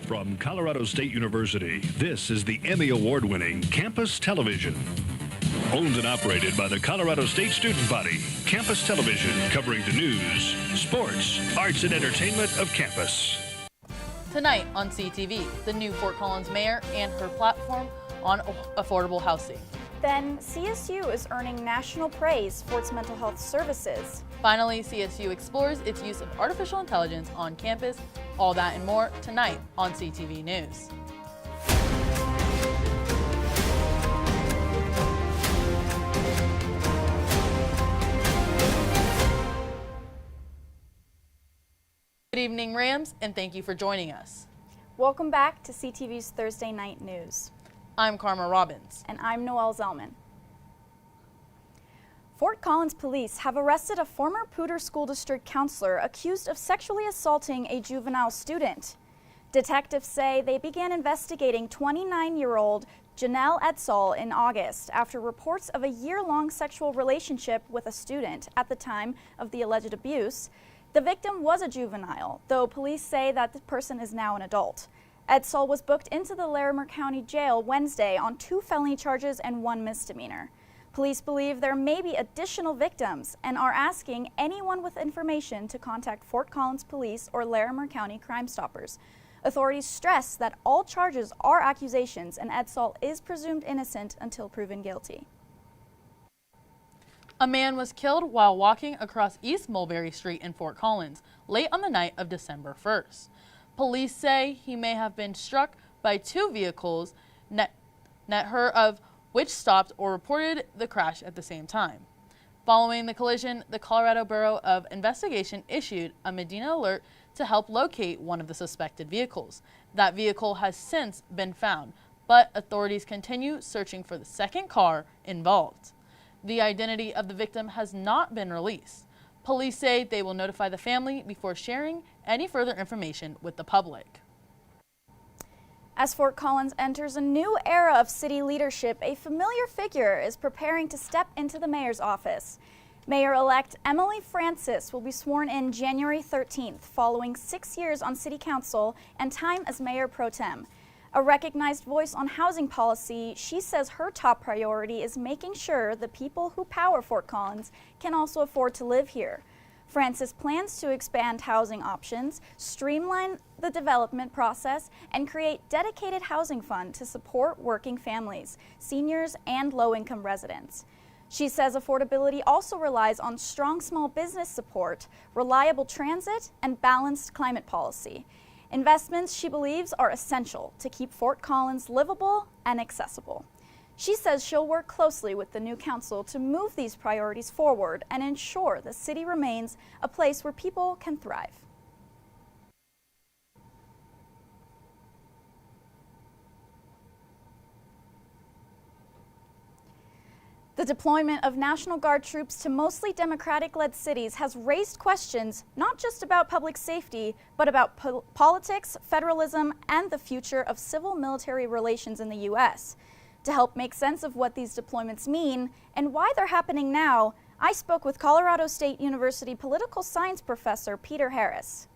From Colorado State University, this is the Emmy Award-winning Campus Television. Owned and operated by the Colorado State Student Body, Campus Television, covering the news, sports, arts, and entertainment of campus. Tonight on CTV, the new Fort Collins mayor and her platform on affordable housing. Then CSU is earning national praise for its mental health services. Finally, CSU explores its use of artificial intelligence on campus. All that and more tonight on CTV News. Good evening, Rams, and thank you for joining us. Welcome back to CTV's Thursday Night News. I'm Karma Robins. And I'm Noelle Zellmann. Fort Collins police have arrested a former Poudre School District counselor accused of sexually assaulting a juvenile student. Detectives say they began investigating 29-year-old Janelle Edsall in August after reports of a year-long sexual relationship with a student at the time of the alleged abuse. The victim was a juvenile, though police say that the person is now an adult. Edsall was booked into the Larimer County Jail Wednesday on 2 felony charges and 1 misdemeanor. Police believe there may be additional victims and are asking anyone with information to contact Fort Collins Police or Larimer County Crime Stoppers. Authorities stress that all charges are accusations and Edsall is presumed innocent until proven guilty. A man was killed while walking across East Mulberry Street in Fort Collins late on the night of December 1st. Police say he may have been struck by 2 vehicles, neither of which stopped or reported the crash at the same time. Following the collision, the Colorado Bureau of Investigation issued a Medina alert to help locate one of the suspected vehicles. That vehicle has since been found, but authorities continue searching for the second car involved. The identity of the victim has not been released. Police say they will notify the family before sharing any further information with the public. As Fort Collins enters a new era of city leadership, a familiar figure is preparing to step into the mayor's office. Mayor-elect Aubrey Francis will be sworn in January 13th, following 6 years on city council and time as mayor pro tem. A recognized voice on housing policy, she says her top priority is making sure the people who power Fort Collins can also afford to live here. Francis plans to expand housing options, streamline the development process, and create dedicated housing fund to support working families, seniors, and low-income residents. She says affordability also relies on strong small business support, reliable transit, and balanced climate policy. Investments, she believes, are essential to keep Fort Collins livable and accessible. She says she'll work closely with the new council to move these priorities forward and ensure the city remains a place where people can thrive. The deployment of National Guard troops to mostly Democratic-led cities has raised questions not just about public safety, but about politics, federalism, and the future of civil-military relations in the U.S. To help make sense of what these deployments mean and why they're happening now, I spoke with Colorado State University political science professor Peter Harris.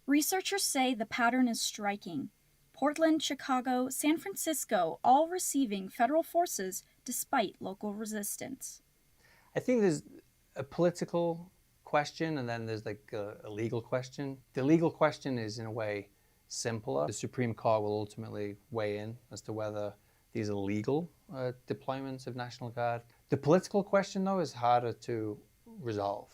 Researchers say the pattern is striking. Portland, Chicago, San Francisco, all receiving federal forces despite local resistance. I think there's a political question and then there's like a legal question. The legal question is in a way simpler. The Supreme Court will ultimately weigh in as to whether these are legal deployments of National Guard. The political question, though, is harder to resolve.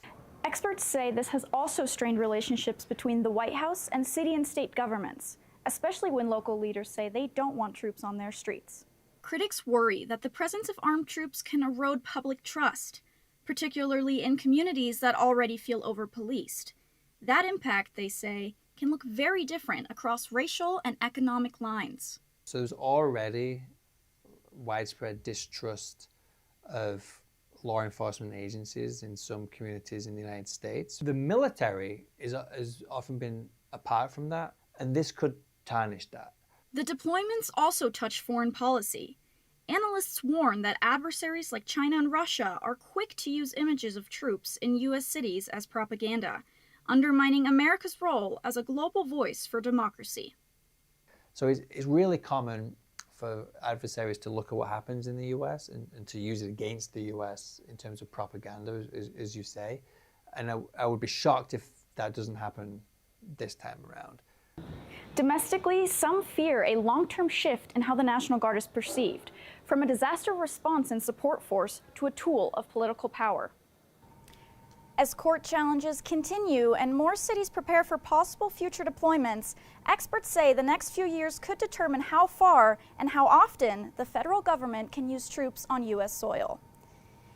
Experts say this has also strained relationships between the White House and city and state governments, especially when local leaders say they don't want troops on their streets. Critics worry that the presence of armed troops can erode public trust, particularly in communities that already feel over-policed. That impact, they say, can look very different across racial and economic lines. So there's already widespread distrust of law enforcement agencies in some communities in the United States. The military has often been apart from that, and this could tarnish that. The deployments also touch foreign policy. Analysts warn that adversaries like China and Russia are quick to use images of troops in U.S. cities as propaganda, undermining America's role as a global voice for democracy. So it's really common for adversaries to look at what happens in the US and to use it against the US in terms of propaganda, as you say. And I would be shocked if that doesn't happen this time around. Domestically, some fear a long-term shift in how the National Guard is perceived, from a disaster response and support force to a tool of political power. As court challenges continue and more cities prepare for possible future deployments, experts say the next few years could determine how far and how often the federal government can use troops on U.S. soil.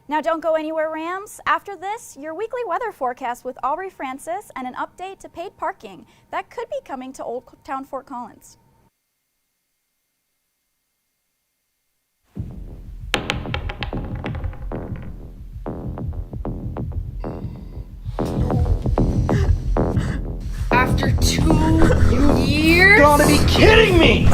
Now don't go anywhere, Rams. After this, your weekly weather forecast with Aubrey Francis and an update to paid parking that could be coming to Old Town Fort Collins. After 2 years? You gotta be kidding me!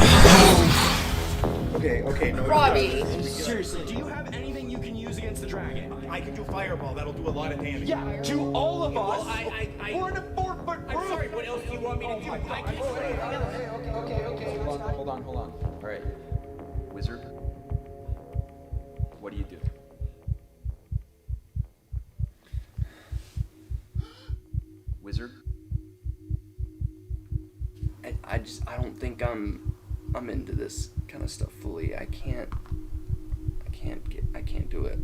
Okay, no. Robbie. Seriously, do you have anything you can use against the dragon? I can do fireball. That'll do a lot of damage. Yeah, to all of us. Well, I We're in a 4-foot I'm group. sorry. What else do you want me to do? I can't. Okay. Hold on. All right, wizard. What do you do? Wizard. I don't think I'm into this kind of stuff fully. I can't do it.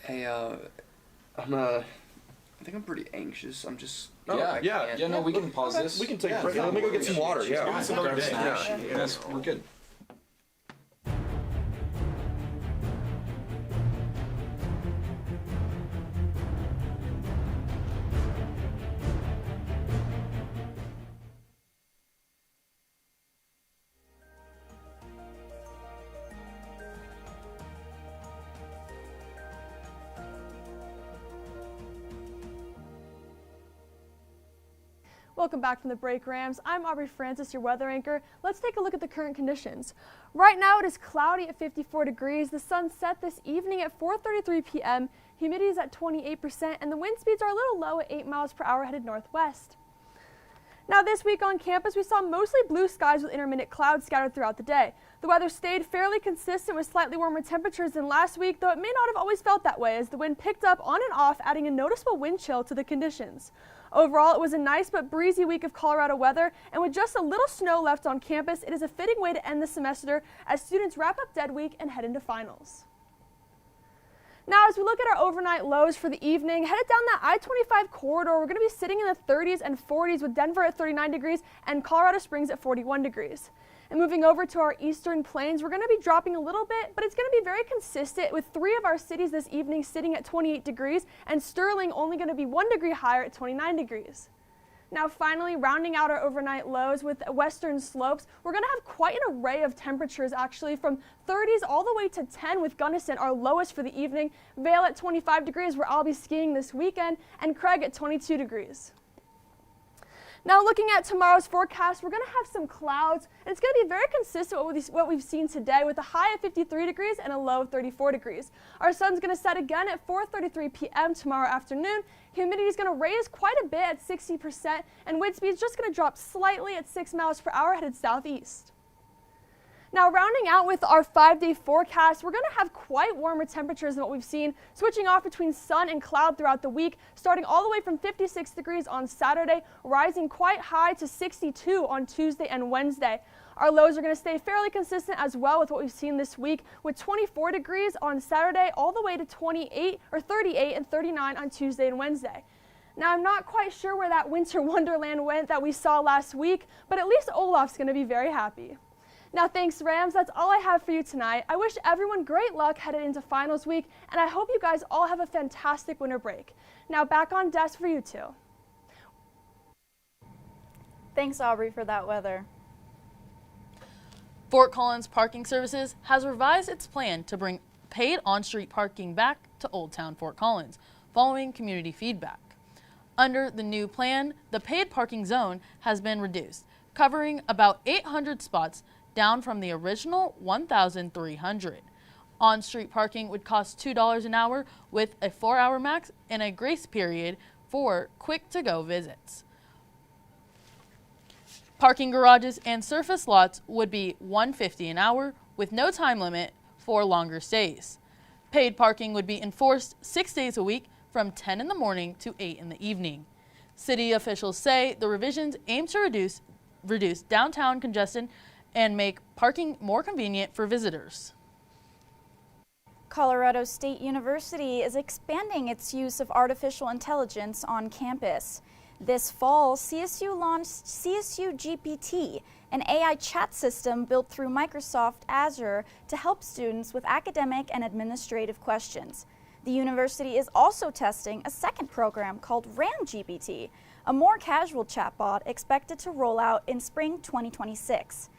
Hey, I think I'm pretty anxious. I'm just. Yeah. No, we can pause this. We can take a break. Let me go get some water. Yeah. Give us another day. Yes, we're good. Welcome back from the break, Rams. I'm Aubrey Francis, your weather anchor. Let's take a look at the current conditions. Right now it is cloudy at 54 degrees. The sun set this evening at 4:33 p.m. Humidity is at 28% and the wind speeds are a little low at 8 miles per hour headed northwest. Now this week on campus we saw mostly blue skies with intermittent clouds scattered throughout the day. The weather stayed fairly consistent with slightly warmer temperatures than last week, though it may not have always felt that way as the wind picked up on and off, adding a noticeable wind chill to the conditions. Overall, it was a nice but breezy week of Colorado weather, and with just a little snow left on campus, it is a fitting way to end the semester as students wrap up dead week and head into finals. Now, as we look at our overnight lows for the evening, headed down that I-25 corridor, we're going to be sitting in the 30s and 40s with Denver at 39 degrees and Colorado Springs at 41 degrees. And moving over to our eastern plains, we're going to be dropping a little bit, but it's going to be very consistent with 3 of our cities this evening sitting at 28 degrees and Sterling only going to be 1 degree higher at 29 degrees. Now finally, rounding out our overnight lows with western slopes, we're going to have quite an array of temperatures actually, from 30s all the way to 10 with Gunnison, our lowest for the evening, Vail at 25 degrees where I'll be skiing this weekend, and Craig at 22 degrees. Now looking at tomorrow's forecast, we're going to have some clouds, and it's going to be very consistent with what we've seen today with a high of 53 degrees and a low of 34 degrees. Our sun's going to set again at 4:33 p.m. tomorrow afternoon. Humidity is going to raise quite a bit at 60%, and wind speed is just going to drop slightly at 6 miles per hour headed southeast. Now rounding out with our 5-day forecast, we're going to have quite warmer temperatures than what we've seen, switching off between sun and cloud throughout the week, starting all the way from 56 degrees on Saturday, rising quite high to 62 on Tuesday and Wednesday. Our lows are going to stay fairly consistent as well with what we've seen this week, with 24 degrees on Saturday all the way to 28 or 38 and 39 on Tuesday and Wednesday. Now I'm not quite sure where that winter wonderland went that we saw last week, but at least Olaf's going to be very happy. Now thanks, Rams, that's all I have for you tonight. I wish everyone great luck headed into finals week, and I hope you guys all have a fantastic winter break. Now back on desk for you two. Thanks, Aubrey, for that weather. Fort Collins Parking Services has revised its plan to bring paid on-street parking back to Old Town Fort Collins, following community feedback. Under the new plan, the paid parking zone has been reduced, covering about 800 spots, down from the original 1,300. On-street parking would cost $2 an hour with a 4-hour max and a grace period for quick-to-go visits. Parking garages and surface lots would be $1.50 an hour with no time limit for longer stays. Paid parking would be enforced 6 days a week from 10 in the morning to 8 in the evening. City officials say the revisions aim to reduce downtown congestion and make parking more convenient for visitors. Colorado State University is expanding its use of artificial intelligence on campus. This fall, CSU launched CSU GPT, an AI chat system built through Microsoft Azure to help students with academic and administrative questions. The university is also testing a second program called RAMGPT, a more casual chatbot expected to roll out in spring 2026.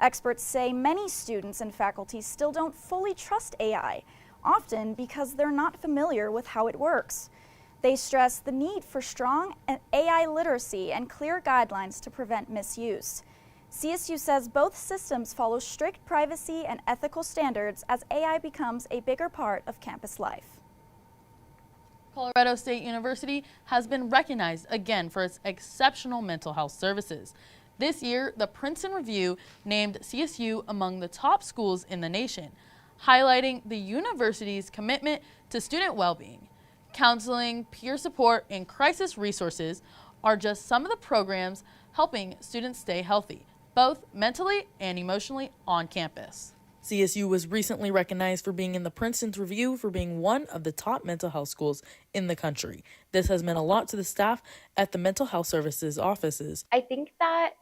Experts say many students and faculty still don't fully trust AI, often because they're not familiar with how it works. They stress the need for strong AI literacy and clear guidelines to prevent misuse. CSU says both systems follow strict privacy and ethical standards as AI becomes a bigger part of campus life. Colorado State University has been recognized again for its exceptional mental health services. This year, the Princeton Review named CSU among the top schools in the nation, highlighting the university's commitment to student well-being. Counseling, peer support, and crisis resources are just some of the programs helping students stay healthy, both mentally and emotionally on campus. CSU was recently recognized for being in the Princeton's Review for being one of the top mental health schools in the country. This has meant a lot to the staff at the mental health services offices. I think that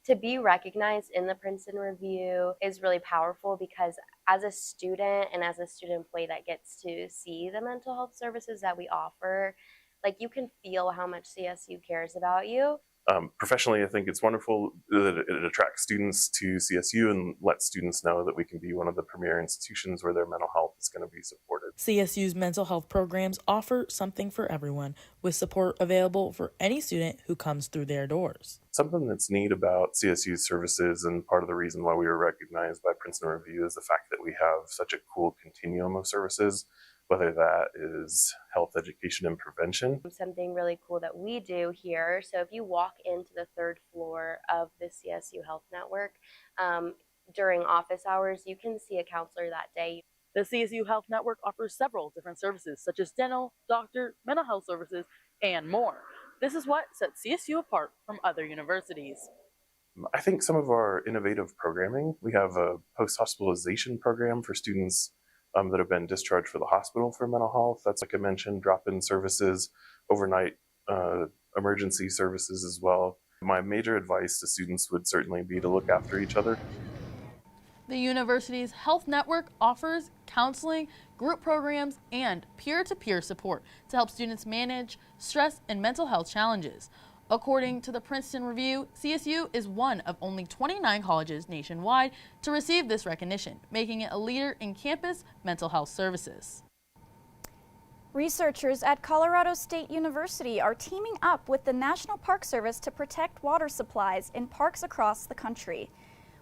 to be recognized in the Princeton Review is really powerful because as a student and as a student employee that gets to see the mental health services that we offer, like you can feel how much CSU cares about you. Professionally, I think it's wonderful that it attracts students to CSU and lets students know that we can be one of the premier institutions where their mental health is going to be supported. CSU's mental health programs offer something for everyone, with support available for any student who comes through their doors. Something that's neat about CSU's services, and part of the reason why we were recognized by Princeton Review, is the fact that we have such a cool continuum of services, whether that is health education and prevention. Something really cool that we do here. So if you walk into the third floor of the CSU Health Network during office hours, you can see a counselor that day. The CSU Health Network offers several different services such as dental, doctor, mental health services, and more. This is what sets CSU apart from other universities. I think some of our innovative programming, we have a post-hospitalization program for students that have been discharged for the hospital for mental health. That's, like I mentioned, drop-in services, overnight emergency services as well. My major advice to students would certainly be to look after each other. The university's health network offers counseling, group programs, and peer-to-peer support to help students manage stress and mental health challenges. According to the Princeton Review, CSU is one of only 29 colleges nationwide to receive this recognition, making it a leader in campus mental health services. Researchers at Colorado State University are teaming up with the National Park Service to protect water supplies in parks across the country.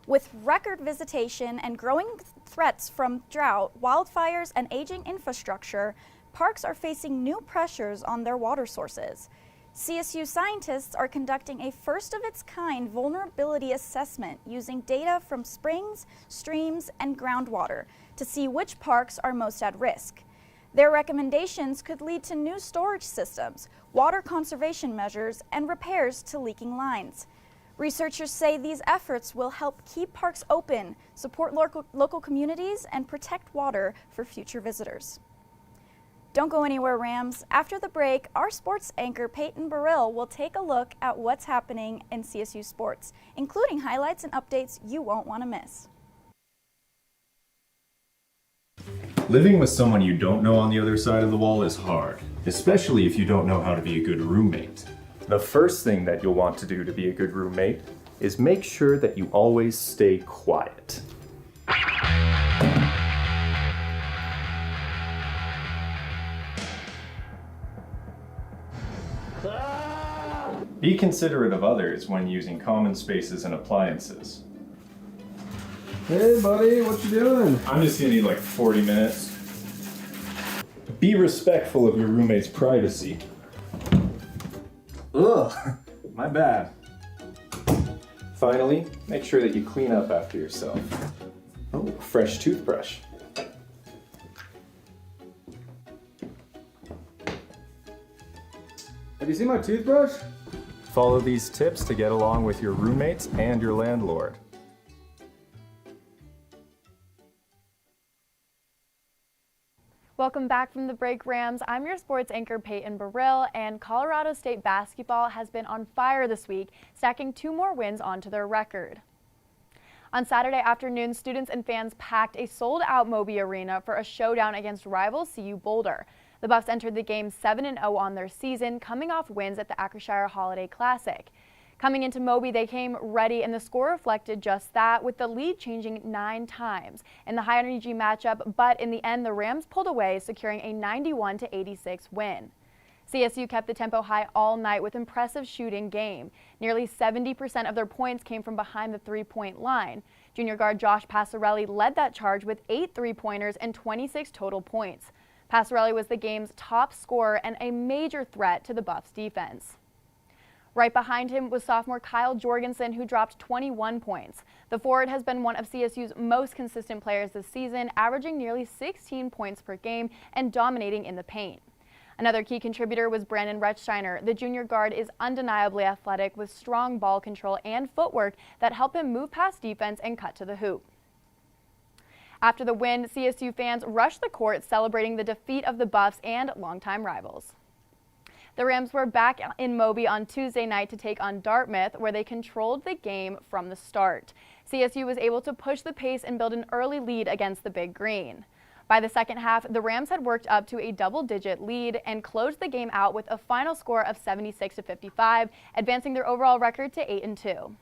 With record visitation and growing threats from drought, wildfires, and aging infrastructure, parks are facing new pressures on their water sources. CSU scientists are conducting a first-of-its-kind vulnerability assessment using data from springs, streams, and groundwater to see which parks are most at risk. Their recommendations could lead to new storage systems, water conservation measures, and repairs to leaking lines. Researchers say these efforts will help keep parks open, support local communities, and protect water for future visitors. Don't go anywhere, Rams. After the break, our sports anchor Payton Barill will take a look at what's happening in CSU sports, including highlights and updates you won't want to miss. Living with someone you don't know on the other side of the wall is hard, especially if you don't know how to be a good roommate. The first thing that you'll want to do to be a good roommate is make sure that you always stay quiet. Be considerate of others when using common spaces and appliances. Hey buddy, what you doing? I'm just gonna need like 40 minutes. Be respectful of your roommate's privacy. Ugh, my bad. Finally, make sure that you clean up after yourself. Oh, a fresh toothbrush. Have you seen my toothbrush? Follow these tips to get along with your roommates and your landlord. Welcome back from the break, Rams. I'm your sports anchor, Payton Barill, and Colorado State basketball has been on fire this week, stacking 2 more wins onto their record. On Saturday afternoon, students and fans packed a sold-out Moby Arena for a showdown against rival CU Boulder. The Buffs entered the game 7-0 on their season, coming off wins at the Acrisure Holiday Classic. Coming into Moby, they came ready, and the score reflected just that, with the lead changing 9 times in the high-energy matchup, but in the end, the Rams pulled away, securing a 91-86 win. CSU kept the tempo high all night with impressive shooting game. Nearly 70% of their points came from behind the three-point line. Junior guard Josh Passarelli led that charge with 8 three-pointers and 26 total points. Passarelli was the game's top scorer and a major threat to the Buffs' defense. Right behind him was sophomore Kyle Jorgensen, who dropped 21 points. The forward has been one of CSU's most consistent players this season, averaging nearly 16 points per game and dominating in the paint. Another key contributor was Brandon Rechtsteiner. The junior guard is undeniably athletic with strong ball control and footwork that help him move past defense and cut to the hoop. After the win, CSU fans rushed the court celebrating the defeat of the Buffs and longtime rivals. The Rams were back in Moby on Tuesday night to take on Dartmouth, where they controlled the game from the start. CSU was able to push the pace and build an early lead against the Big Green. By the second half, the Rams had worked up to a double-digit lead and closed the game out with a final score of 76-55, advancing their overall record to 8-2.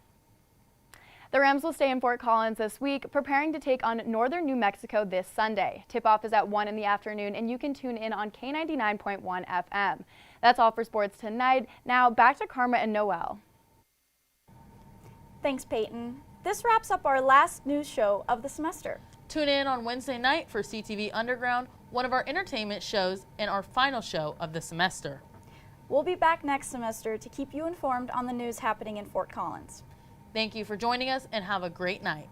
The Rams will stay in Fort Collins this week, preparing to take on Northern New Mexico this Sunday. Tip-off is at 1 in the afternoon, and you can tune in on K99.1 FM. That's all for sports tonight. Now, back to Karma and Noelle. Thanks, Payton. This wraps up our last news show of the semester. Tune in on Wednesday night for CTV Underground, one of our entertainment shows and our final show of the semester. We'll be back next semester to keep you informed on the news happening in Fort Collins. Thank you for joining us and have a great night.